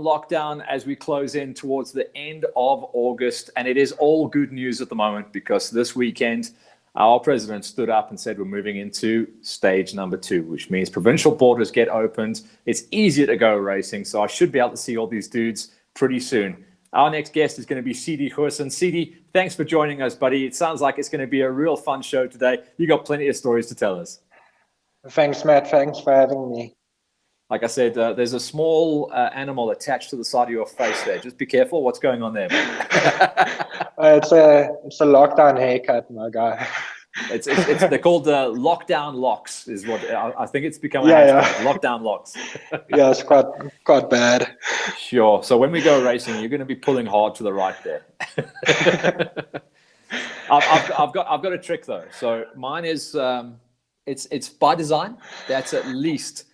lockdown as we close in towards the end of August, and it is all good news at the moment because this weekend our president stood up and said we're moving into stage number 2, which means provincial borders get opened. It's easier to go racing, so I should be able to see all these dudes pretty soon. Our next guest is going to be CD Goosen. CD, thanks for joining us, buddy. It sounds like it's going to be a real fun show today. You got plenty of stories to tell us. Thanks, Matt. Thanks for having me. Like I said, there's a small animal attached to the side of your face there. Just be careful. What's going on there, man? It's a lockdown haircut, my guy. They're called lockdown locks, is what I think it's become. Lockdown locks. Yeah, it's quite bad. Sure. So when we go racing, you're going to be pulling hard to the right there. I've got a trick though. So mine is it's by design. That's at least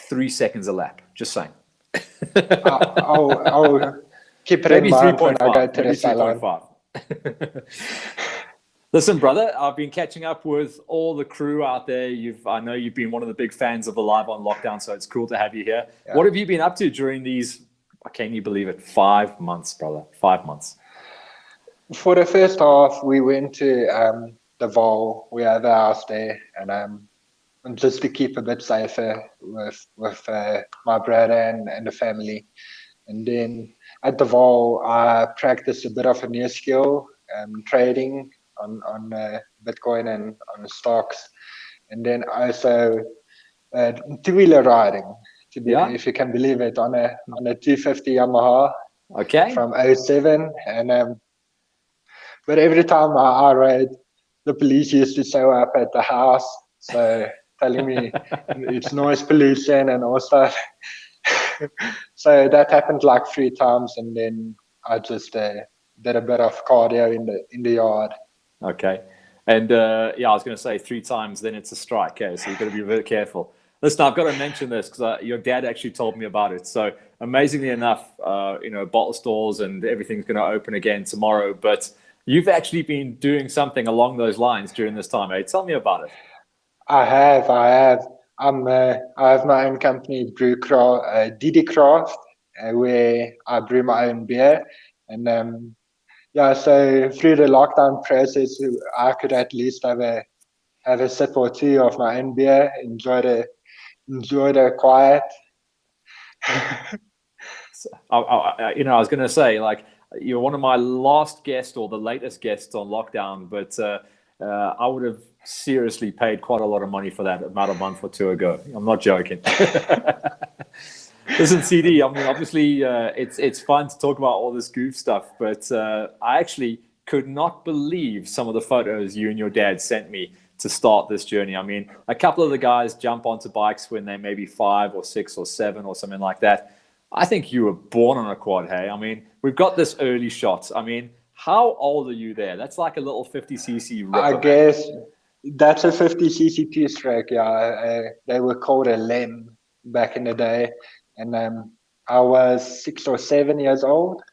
3 seconds a lap. Just saying. I'll keep it maybe in mind when 3.5. I go to Maybe the salon. 3.5. Listen, brother, I've been catching up with all the crew out there. I know you've been one of the big fans of the Live on Lockdown, so it's cool to have you here. Yeah. What have you been up to during these, can you believe it, 5 months, brother? 5 months. For the first half, we went to the Val. We had a house there, and just to keep a bit safer with my brother and the family. And then at the Val, I practiced a bit of a new skill, trading on Bitcoin and on stocks, and then also two-wheeler riding. If you can believe it, on a 250 Yamaha. Okay. From 07, and but every time I rode, the police used to show up at the house, so telling me it's noise pollution and all stuff. So that happened like 3 times, and then I just did a bit of cardio in the yard. Okay. And I was going to say 3 times, then it's a strike. Okay, so you've got to be very careful. Listen, I've got to mention this because your dad actually told me about it. So amazingly enough, bottle stores and everything's going to open again tomorrow. But you've actually been doing something along those lines during this time, eh? Tell me about it. I have. I have my own company, DD Craft, where I brew my own beer, and so through the lockdown process, I could at least have a sip or 2 of my own beer, enjoy the quiet. I was going to say, like, you're one of my last guests or the latest guests on lockdown, but I would have seriously paid quite a lot of money for that about a month or 2 ago. I'm not joking. Listen, CD, I mean, obviously it's fun to talk about all this goof stuff, but I actually could not believe some of the photos you and your dad sent me to start this journey. I mean, a couple of the guys jump onto bikes when they're maybe 5 or 6 or 7 or something like that. I think you were born on a quad, hey? I mean, we've got this early shot. I mean, how old are you there? That's like a little 50cc ripper. I guess that's a 50cc two-stroke, yeah. They were called a LEM back in the day. And I was 6 or 7 years old.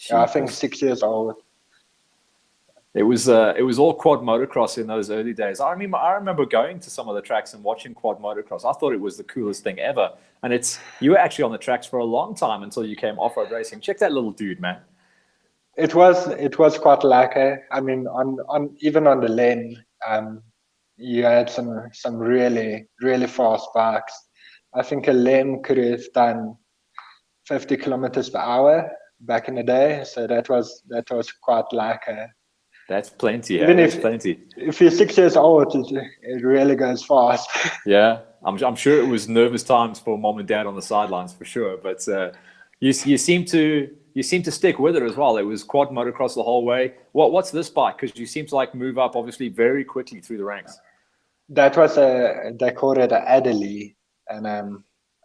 Yeah, I think 6 years old. It was all quad motocross in those early days. I remember going to some of the tracks and watching quad motocross. I thought it was the coolest thing ever. And you were actually on the tracks for a long time until you came off-road racing. Check that little dude, man. It was quite lacquer. I mean, even on the lane, you had some really, really fast bikes. I think a LEM could have done 50 kilometers per hour back in the day, so that was quite lacquer. That's plenty. Even that's plenty. If you're 6 years old, it really goes fast. Yeah, I'm sure it was nervous times for mom and dad on the sidelines for sure. But you seem to stick with it as well. It was quad motocross the whole way. What's this bike? Because you seem to like move up obviously very quickly through the ranks. That was they called it an Adderley. And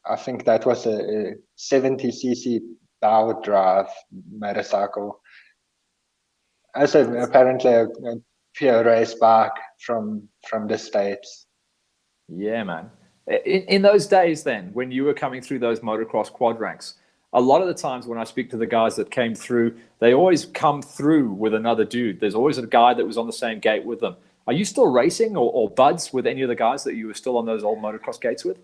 I think that was a 70cc power drive motorcycle. Also, apparently a pure race bike from the States. Yeah, man. In those days then, when you were coming through those motocross quad ranks, a lot of the times when I speak to the guys that came through, they always come through with another dude. There's always a guy that was on the same gate with them. Are you still racing or buds with any of the guys that you were still on those old motocross gates with?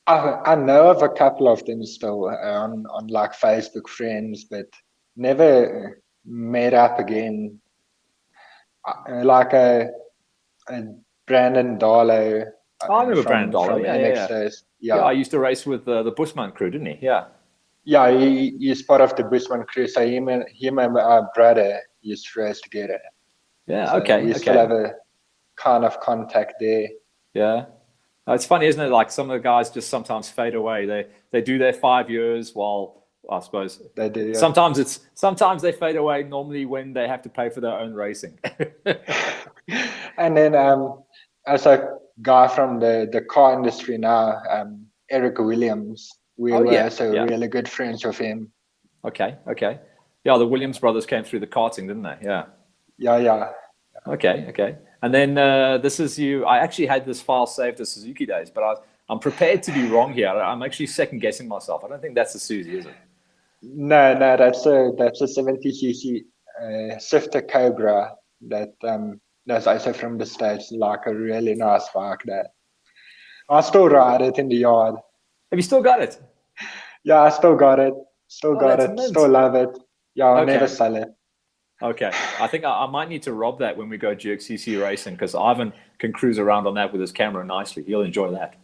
I know of a couple of them still on like Facebook friends, but never met up again. Like a Brandon Darlow Oh, I remember Brandon Dollar. from Yeah, yeah, NX yeah. days. Yeah, Yeah, I used to race with the Bushman crew, didn't he? Yeah. yeah, he's part of the Bushman crew. So him and my brother used to race together. Yeah. So Okay. we still Okay. have a kind of contact there. Yeah. It's funny, isn't it? Like some of the guys just sometimes fade away. They do their 5 years while I suppose They do, yeah. sometimes they fade away normally when they have to pay for their own racing. And then as a guy from the car industry now, Eric Williams, we Oh were yeah. also Yeah. really good friends with him. Okay. Okay. Yeah, the Williams brothers came through the karting, didn't they? Yeah. Yeah, yeah. Okay. Okay. And then this is you. I actually had this file saved as Suzuki days, but I'm prepared to be wrong here. I'm actually second guessing myself. I don't think that's a Susie, is it? No, that's a 70cc Sifter Cobra that's also from the States, like a really nice bike that I still ride it in the yard. Have you still got it? Yeah, I still got it. Still Oh, got that's it. Still mint. love it. Yeah, I'll never Okay. sell it. Okay. I think I might need to rob that when we go GXCC racing because Ivan can cruise around on that with his camera nicely. He'll enjoy that.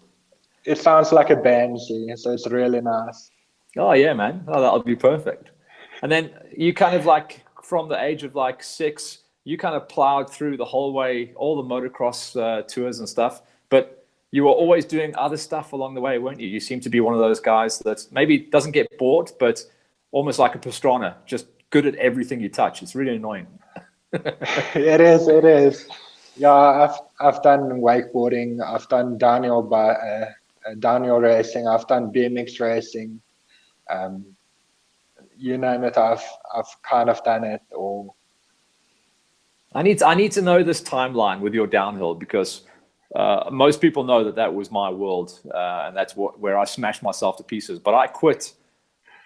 It sounds like a Banshee, so it's really nice. Oh yeah, man. Oh, that'll be perfect. And then you kind of like from the age of like 6, you kind of plowed through the whole way, all the motocross tours and stuff. But you were always doing other stuff along the way, weren't you? You seem to be one of those guys that maybe doesn't get bored, but almost like a Pastrana, just good at everything you touch. It's really annoying. It is. Yeah, I've done wakeboarding. I've done downhill racing. I've done BMX racing. Um, you name it, I've kind of done it. Or I need to know this timeline with your downhill because most people know that that was my world and that's where I smashed myself to pieces. But I quit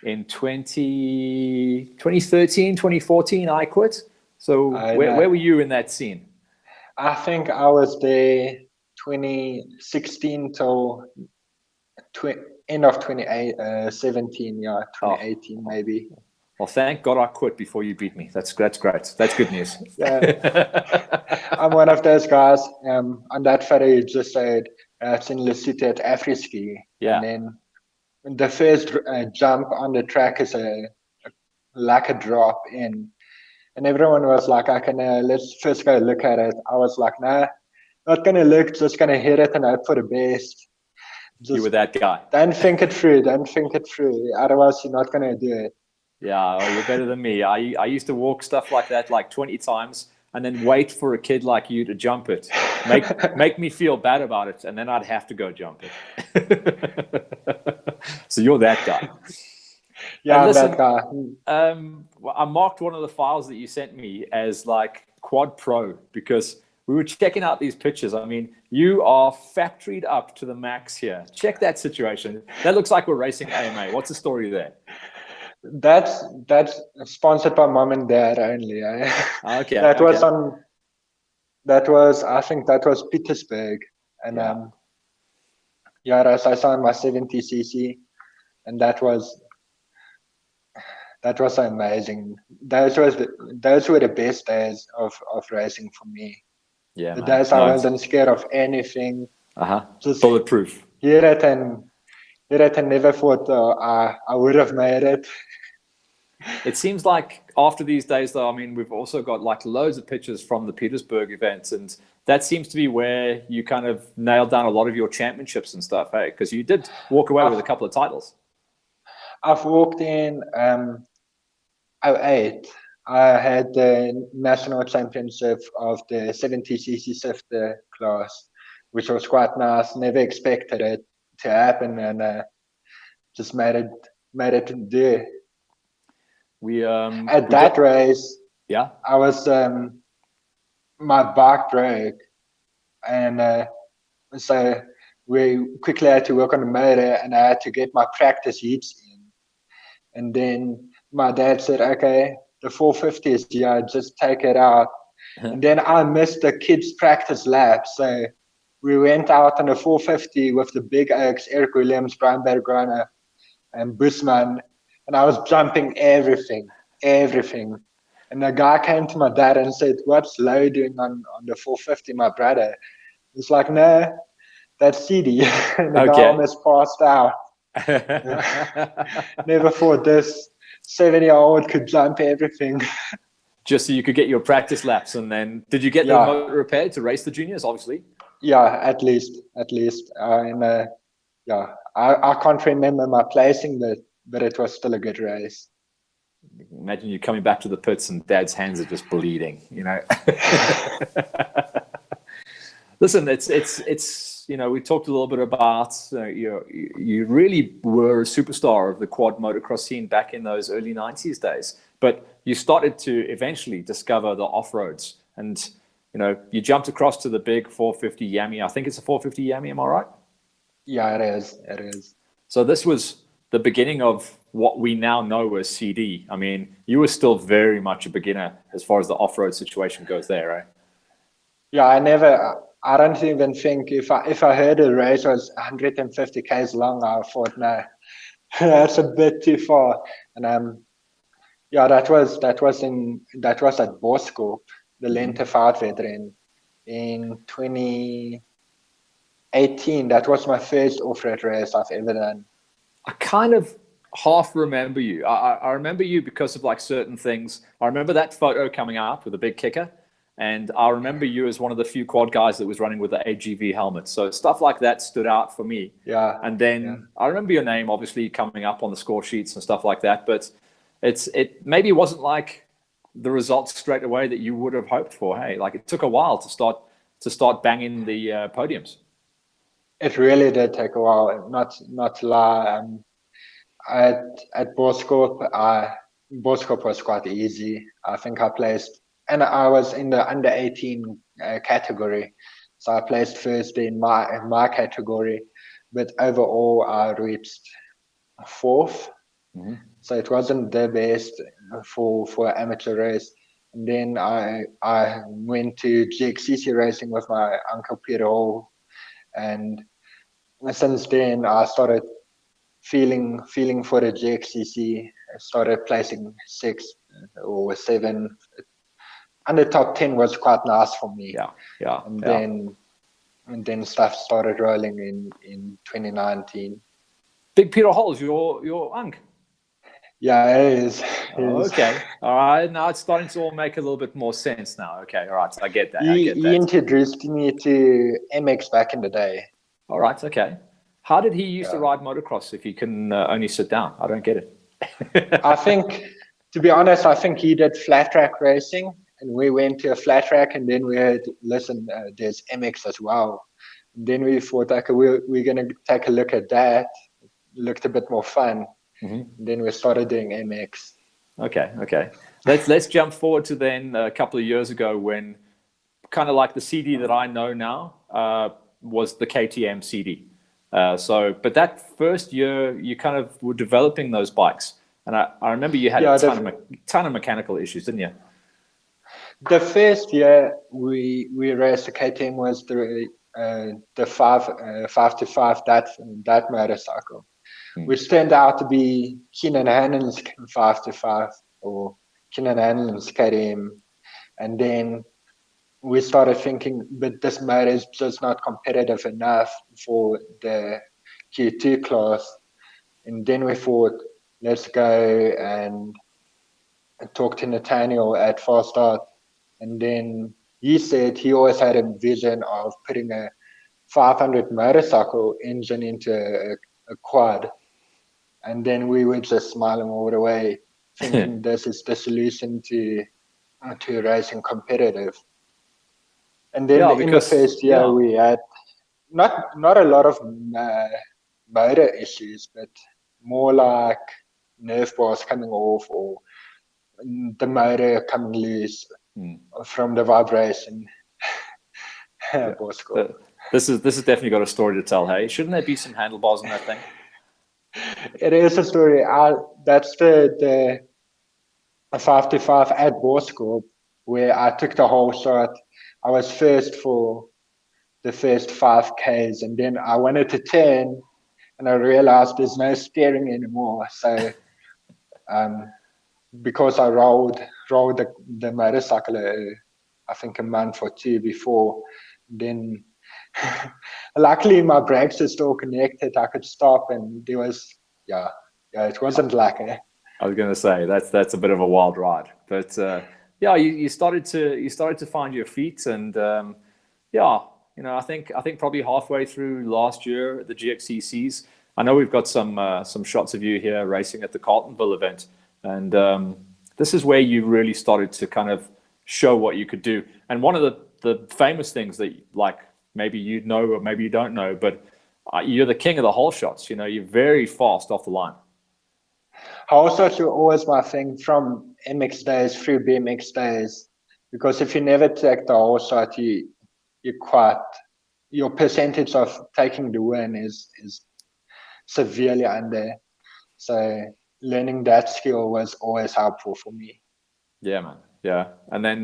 in 2013, 2014. I quit. So I where know. were you in that scene? I think I was there 2016 till end of 2017. Yeah, Oh, 2018 maybe. well, thank God I quit before you beat me. That's great. That's good news. Yeah, I'm one of those guys. On that photo you just said it's in Lesotho at Afriski, and Yeah. then the first jump on the track is like a drop in, and everyone was like, "I can let's first go look at it." I was like, "Nah, not gonna look, just gonna hit it and hope for the best. You were Just that guy. don't think it through, don't think it through. Otherwise, you're not gonna do it." Yeah, oh, you're better than me. I used to walk stuff like that like 20 times and then wait for a kid like you to jump it. Make me feel bad about it, and then I'd have to go jump it. So you're that guy. Yeah, And I'm that listen, guy. I marked one of the files that you sent me as like Quad Pro because we were checking out these pictures. I mean, you are factoried up to the max here. Check that situation. That looks like we're racing AMA. What's the story there? That's sponsored by mom and dad only. Eh? Okay, That was okay. on. That was, I think that was Petersburg, and Yeah. yeah, as I saw my 70cc, and that was amazing. Those were the best days of racing for me. Yeah, The man. days I No. wasn't scared of anything. Uh-huh. Just Bulletproof. hear it and never thought I would have made it. It seems like after these days, though, I mean, we've also got like loads of pictures from the Petersburg events, and that seems to be where you kind of nailed down a lot of your championships and stuff, hey? Because you did walk away with a I've couple of titles. I've walked in '08. I had the national championship of the 70cc sifter class, which was quite nice. Never expected it to happen, and just made it do. At We that got race, yeah. I was my bike broke, and so we quickly had to work on the motor, and I had to get my practice heats in. And then my dad said, "Okay, the 450 is here, just take it out." And then I missed the kids' practice lap, so we went out on a 450 with the big oaks, Eric Williams, Brian Bergrana, and Busman, and I was jumping everything. And the guy came to my dad and said, "What's Low doing on the 450, my brother?" It's like, "No, that's CD." And the guy almost passed out. Never thought this 7-year-old could jump everything. Just so you could get your practice laps. And then, did you get the motor repaired to race the juniors, obviously? Yeah, at least. I can't remember my placing, but it was still a good race. Imagine you coming back to the pits and Dad's hands are just bleeding, you know. Listen, it's you know, we talked a little bit about you really were a superstar of the quad motocross scene back in those early 90s days, but you started to eventually discover the off-roads, and you know, you jumped across to the big 450 Yami. I think it's a 450 Yami, am I right? Yeah, it is. So this was the beginning of what we now know as CD. I mean, you were still very much a beginner as far as the off-road situation goes there, right? Yeah, I don't even think if I heard a race was 150 k's long, I thought, no, that's a bit too far. And yeah, that was at Boskoop, the Lente Vaartwedren in 2018. That was my first off-road race I've ever done. I kind of half remember you. I remember you because of like certain things. I remember that photo coming up with a big kicker, and I remember you as one of the few quad guys that was running with the AGV helmet. So stuff like that stood out for me. Yeah. And then I remember your name obviously coming up on the score sheets and stuff like that, but it maybe wasn't like the results straight away that you would have hoped for. Hey, like it took a while to start banging the podiums. It really did take a while. Not to lie. At Boskoop, Boskoop was quite easy. I think I placed, and I was in the under 18 category, so I placed first in my category. But overall, I reached fourth. Mm-hmm. So it wasn't the best for amateur race. And then I went to GXCC racing with my uncle Peter Hall, and since then I started feeling for the GXCC. I started placing 6 or 7. And the top 10 was quite nice for me. Yeah. And then stuff started rolling in 2019. Big Peter Hall's your uncle. Yeah, it is. Okay. All right. Now it's starting to all make a little bit more sense now. Okay. All right. So I get that. He introduced me to MX back in the day. All right. Okay. How did he used to ride motocross if he can only sit down? I don't get it. I think, to be honest, I think he did flat track racing, and we went to a flat track, and then we heard, listen, there's MX as well. And then we thought, okay, we're going to take a look at that. It looked a bit more fun. Mm-hmm. Then we started doing MX. Okay. Let's jump forward to then a couple of years ago when kind of like the CD that I know now was the KTM CD. But that first year you kind of were developing those bikes, and I remember you had a ton of mechanical issues, didn't you? The first year we raced the KTM was the 5-to-5 that motorcycle, which turned out to be Keenan Hanlon's 5-to-5 or Keenan Hanlon's KTM, and then we started thinking, but this motor is just not competitive enough for the Q2 class. And then we thought, let's go and talk to Nathaniel at Fast Start. And then he said he always had a vision of putting a 500 motorcycle engine into a quad. And then we were just smiling all the way, thinking this is the solution to racing competitive. And then in the first year, we had not a lot of motor issues, but more like nerve bars coming off or the motor coming loose from the vibration. This is definitely got a story to tell. Hey, shouldn't there be some handlebars on that thing? It is a story. That's the 5-to-5 at Boskoop, where I took the whole shot. I was first for the first 5Ks, and then I wanted to turn, and I realized there's no steering anymore. So because I rolled the motorcycle, I think a month or two before, then luckily my brakes are still connected. I could stop, and there was it wasn't like a. I was going to say that's a bit of a wild ride, but you started to find your feet, and I think probably halfway through last year at the GXCCs. I know we've got some shots of you here racing at the Carltonville event, and this is where you really started to kind of show what you could do. And one of the famous things that, like, maybe you know or maybe you don't know, but you're the king of the whole shots. You're very fast off the line. Whole shots were always my thing from MX days through BMX days, because if you never take the whole shot, your percentage of taking the win is severely under. So learning that skill was always helpful for me. Yeah, man. Yeah. And then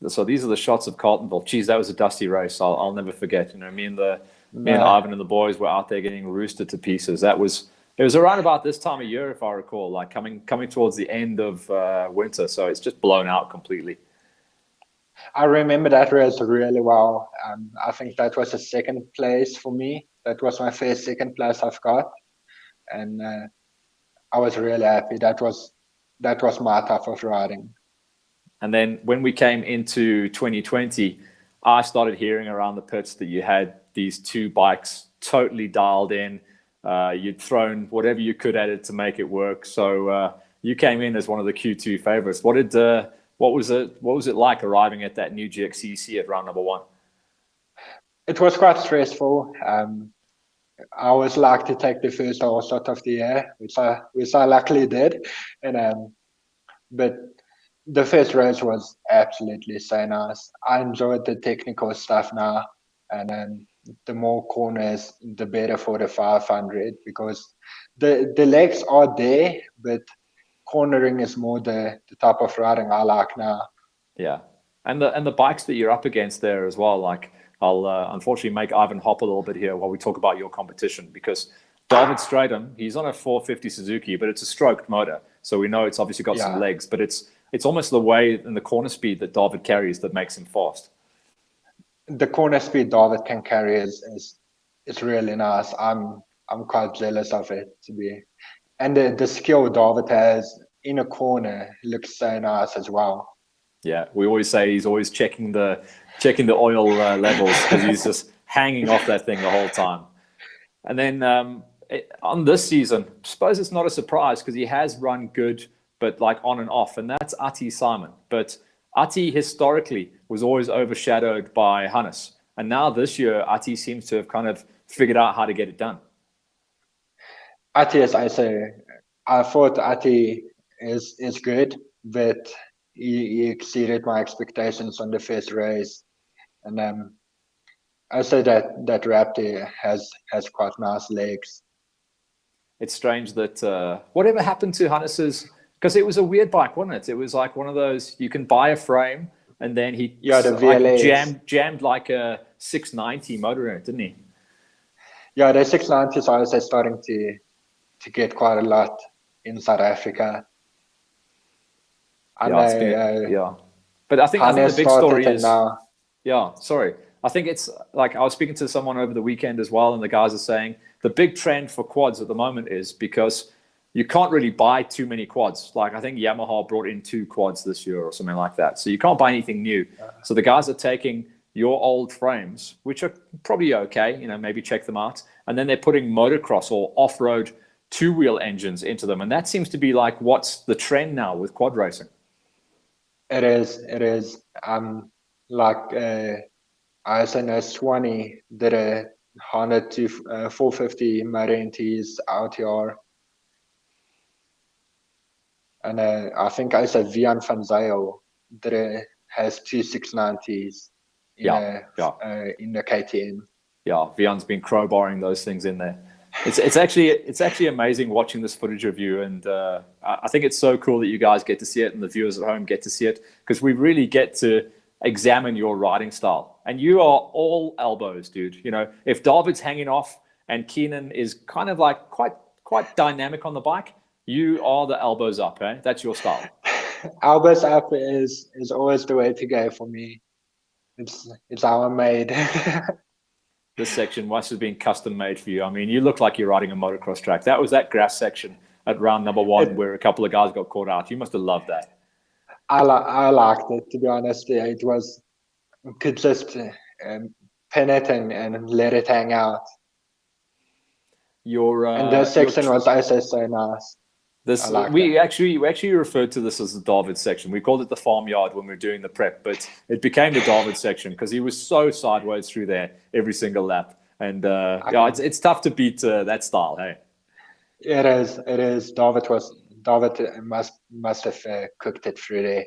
so these are the shots of Carltonville. Geez, that was a dusty race. I'll never forget. Me and Ivan and the boys were out there getting roosted to pieces. It was around about this time of year, if I recall, like coming towards the end of winter. So it's just blown out completely. I remember that race really well. I think that was a second place for me. That was my first second place I've got, and I was really happy. That was my type of riding. And then when we came into 2020, I started hearing around the pits that you had these two bikes totally dialed in. You'd thrown whatever you could at it to make it work. So you came in as one of the Q2 favorites. What was it like arriving at that new GXCC at round number 1? It was quite stressful. I always like to take the first whole shot of the year, which I luckily did. And but the first race was absolutely so nice. I enjoyed the technical stuff now, and the more corners, the better for the 500, because the legs are there, but cornering is more the type of riding I like now. Yeah, and the bikes that you're up against there as well. Like, I'll unfortunately make Ivan hop a little bit here while we talk about your competition, because David Stratum, he's on a 450 Suzuki, but it's a stroked motor, so we know it's obviously got some legs, but it's almost the way and the corner speed that David carries that makes him fast. The corner speed David can carry is really nice. I'm quite jealous of it, to be. And the skill David has in a corner looks so nice as well. Yeah, we always say he's always checking the oil levels, because he's just hanging off that thing the whole time. And then on this season, I suppose it's not a surprise because he has run good, but like on and off, and that's Ati Simon. But Ati historically was always overshadowed by Hannes, and now this year Ati seems to have kind of figured out how to get it done. Ati, as I say, I thought Ati is good, but he exceeded my expectations on the first race, and I say that Raptor has quite nice legs. It's strange that whatever happened to Hannes's, because it was a weird bike, wasn't it? It was like one of those, you can buy a frame and then he jammed like a 690 motor in it, didn't he? Yeah, the 690s are also starting to get quite a lot in South Africa. But I think the big story is now. Yeah, sorry. I think it's like, I was speaking to someone over the weekend as well, and the guys are saying the big trend for quads at the moment is because you can't really buy too many quads. Like, I think Yamaha brought in 2 quads this year or something like that. So you can't buy anything new. So the guys are taking your old frames, which are probably okay, maybe check them out, and then they're putting motocross or off-road 2-wheel engines into them. And that seems to be like what's the trend now with quad racing. It is. Like I know Swanee did a Honda 450 motor into his RTR. And I think also Vian van Zyl has 2 690s in the KTM. Yeah, Vian's been crowbarring those things in there. It's actually amazing watching this footage of you, and I think it's so cool that you guys get to see it and the viewers at home get to see it, because we really get to examine your riding style. and you are all elbows, dude. You know, if David's hanging off and Keenan is kind of like quite dynamic on the bike, you are the elbows up, eh? That's your style. Elbows up is always the way to go for me. It's how I'm made. This section must have been custom made for you. I mean, you look like you're riding a motocross track. That was that grass section at round number one where a couple of guys got caught out. You must have loved that. I liked it, to be honest. Yeah, it was, could just pin it and let it hang out. And the section was also so nice. We actually referred to this as the David section. We called it the farmyard when we were doing the prep, but it became the David section because he was so sideways through there every single lap. And yeah, it's tough to beat that style. Hey, it is. David must have cooked it through there.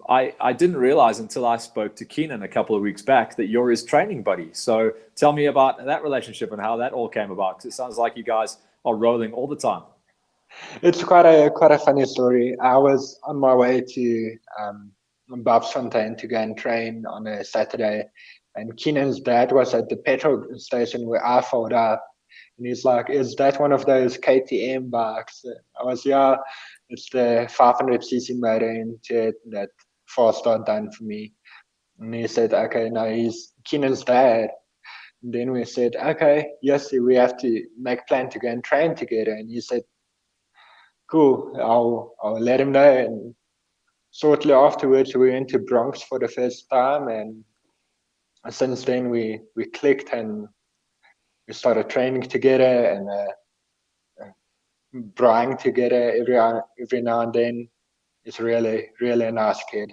I didn't realize until I spoke to Keenan a couple of weeks back that you're his training buddy. So tell me about that relationship and how that all came about. Because it sounds like you guys are rolling all the time. It's quite a funny story. I was on my way to Babsfontein to go and train on a Saturday, and Keenan's dad was at the petrol station where I filled up, and he's like, "Is that one of those KTM bikes?" I was, "Yeah, it's the 500cc motor into it that Fast Start done for me." And he said, "Okay, no, he's Keenan's dad." And then we said, "Okay, yes, we have to make plan to go and train together." And he said, "Cool, I'll let him know." And shortly afterwards, we went to Bronx for the first time, and since then we clicked and we started training together and buying together every now and then. It's really a nice kid.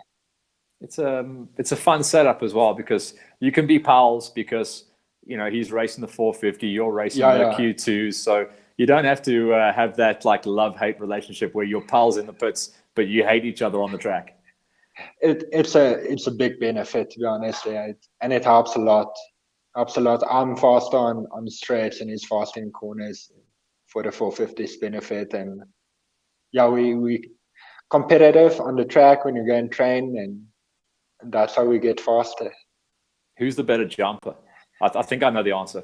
It's a fun setup as well because you can be pals because you know he's racing the 450, you're racing the Q2s, so you don't have to have that like love-hate relationship where you're pals in the pits but you hate each other on the track. It's a big benefit, to be honest, and it helps a lot. I'm faster on straights and he's faster in corners for the 450s benefit, and yeah, we competitive on the track when you go and train, and that's how we get faster. Who's the better jumper? I think I know the answer.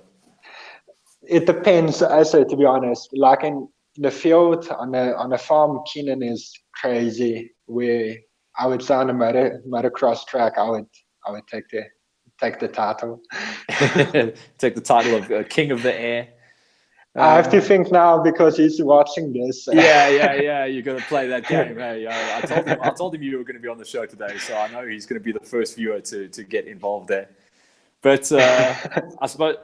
It depends. Also, to be honest, like in the field on a farm, Keenan is crazy. Where I would say on a motocross track, I would take the title. Take the title of King of the Air. I have to think now because he's watching this. Yeah. You're gonna play that game. Hey, I told him you were going to be on the show today, so I know he's going to be the first viewer to get involved there. But I suppose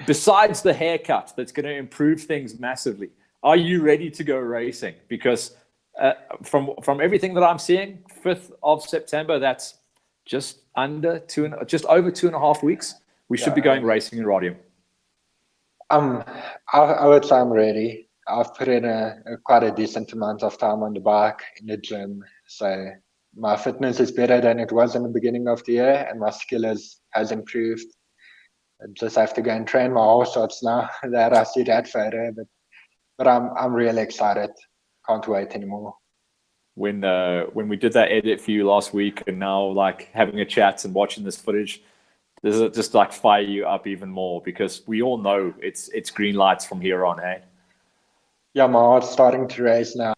besides the haircut, that's going to improve things massively. Are you ready to go racing? Because from everything that I'm seeing, 5th of September, that's just over 2.5 weeks. We should be going racing in Rodium. I would say I'm ready. I've put in quite a decent amount of time on the bike in the gym, so my fitness is better than it was in the beginning of the year, and my skill has improved. I just have to go and train my horse shots now that I see that photo, but I'm really excited. Can't wait anymore. When we did that edit for you last week, and now like having a chat and watching this footage, does it just like fire you up even more? Because we all know it's green lights from here on, eh? Yeah, my heart's starting to race now.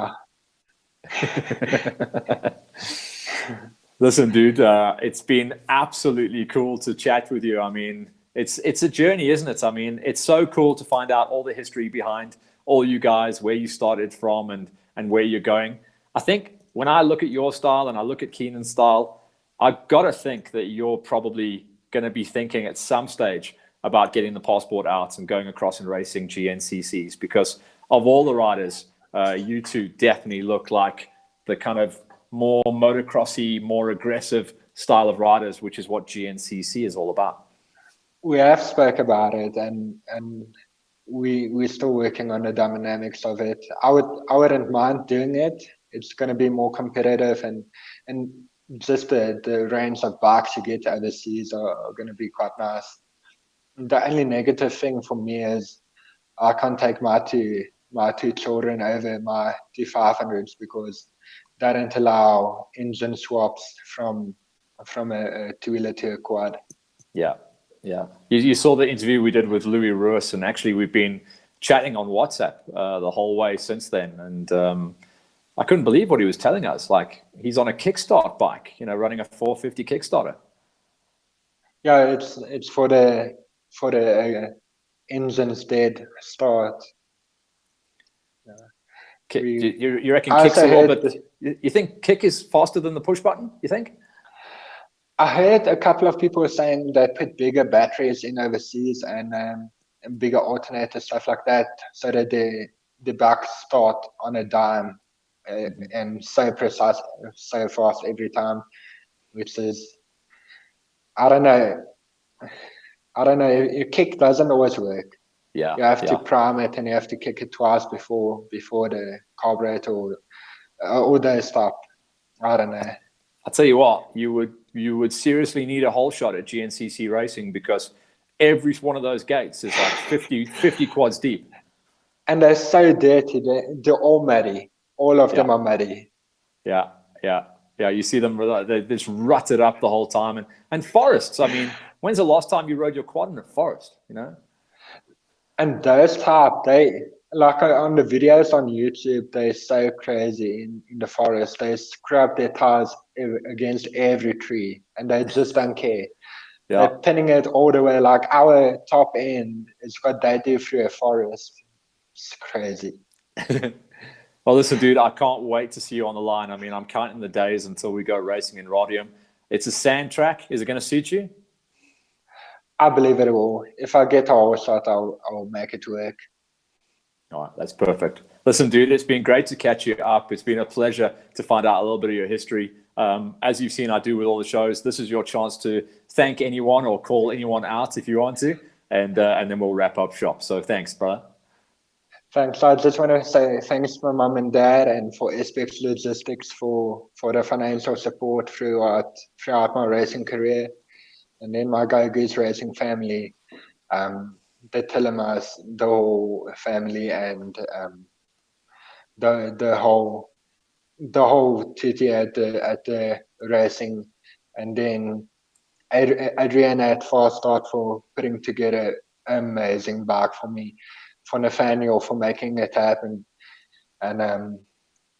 Listen, dude, it's been absolutely cool to chat with you. I mean, it's a journey, isn't it? I mean, it's so cool to find out all the history behind all you guys, where you started from and where you're going. I think when I look at your style and I look at Keenan's style, I've got to think that you're probably going to be thinking at some stage about getting the passport out and going across and racing GNCCs, because of all the riders, you two definitely look like the kind of more motocrossy, more aggressive style of riders, which is what GNCC is all about. We have spoke about it, and we're still working on the dynamics of it. I wouldn't mind doing it. It's going to be more competitive, and just the range of bikes you get overseas are going to be quite nice. The only negative thing for me is I can't take my two children over my 2500s because they don't allow engine swaps from from a two-wheeler to a quad. Yeah, yeah. You saw the interview we did with Louis Ruiz, and actually we've been chatting on WhatsApp the whole way since then. And I couldn't believe what he was telling us. Like, he's on a kickstart bike, you know, running a 450 Kickstarter. Yeah, it's for the engine's dead start. You reckon I Kick's a also little bit? You think Kick is faster than the push button? You think? I heard a couple of people saying they put bigger batteries in overseas and bigger alternators, stuff like that, so that the bikes start on a dime and so precise, so fast every time, which is, I don't know. Your kick doesn't always work. Yeah. You have to prime it and you have to kick it twice before the carburetor or they stop. I don't know. I'll tell you what, you would seriously need a whole shot at GNCC Racing, because every one of those gates is like 50 quads deep. And they're so dirty. They're all muddy. All of them are muddy. Yeah. You see them, they're just rutted up the whole time. And forests, I mean, when's the last time you rode your quad in a forest, you know? And those type, they, like on the videos on YouTube, they're so crazy in the forest. They scrub their tires against every tree and they just don't care. Yeah. They're pinning it all the way. Like our top end is what they do through a forest. It's crazy. Well, listen, dude, I can't wait to see you on the line. I mean, I'm counting the days until we go racing in Rodium. It's a sand track. Is it going to suit you? I believe it will. If I get a whole shot, I'll make it work. All right, that's perfect. Listen, dude, it's been great to catch you up. It's been a pleasure to find out a little bit of your history. As you've seen, I do with all the shows. This is your chance to thank anyone or call anyone out if you want to, and then we'll wrap up shop. So thanks, brother. Thanks. I just want to say thanks to my mum and dad and for SPX Logistics for the financial support throughout my racing career. And then my Go Goose Racing family, the Tillemas, the whole family, and the whole TT at the racing, and then Adriana at Fast Start for putting together an amazing bike for me, for Nathaniel for making it happen, and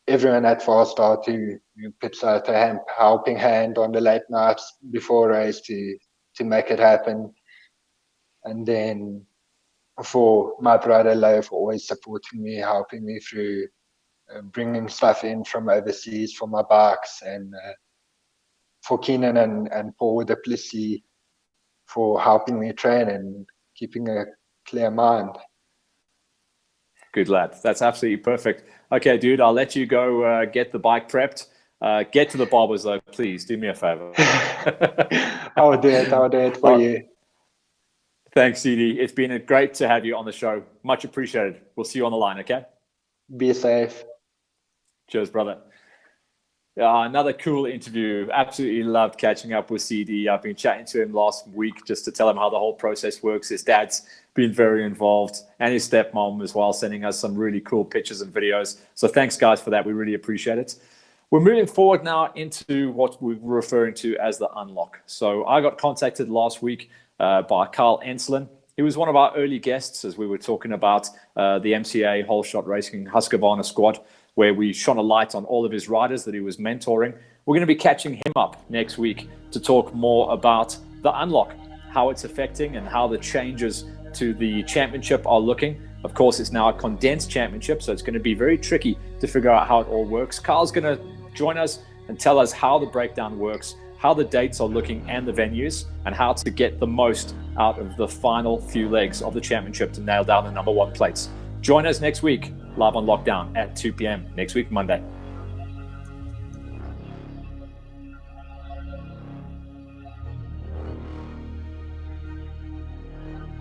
everyone at Fast Start who puts out a helping hand on the late nights before race to make it happen. And then for my brother Lo for always supporting me, helping me through bringing stuff in from overseas for my bikes, and for Keenan and Paul Duplessis for helping me train and keeping a clear mind. Good lad. That's absolutely perfect. Okay, dude, I'll let you go get the bike prepped. Get to the barbers, though, please. Do me a favor. I'll do it for you. Thanks, CD. It's been great to have you on the show. Much appreciated. We'll see you on the line, okay? Be safe. Cheers, brother. Another cool interview. Absolutely loved catching up with CD. I've been chatting to him last week just to tell him how the whole process works. His dad's been very involved, and his stepmom as well, sending us some really cool pictures and videos. So thanks, guys, for that. We really appreciate it. We're moving forward now into what we're referring to as the unlock. So I got contacted last week by Carl Enslin. He was one of our early guests as we were talking about the MCA Whole Shot Racing Husqvarna squad, where we shone a light on all of his riders that he was mentoring. We're going to be catching him up next week to talk more about the unlock, how it's affecting and how the changes to the championship are looking. Of course, it's now a condensed championship, so it's going to be very tricky to figure out how it all works. Carl's going to join us and tell us how the breakdown works, how the dates are looking and the venues, and how to get the most out of the final few legs of the championship to nail down the #1 plates. Join us next week, live on Lockdown at 2 p.m. next week, Monday.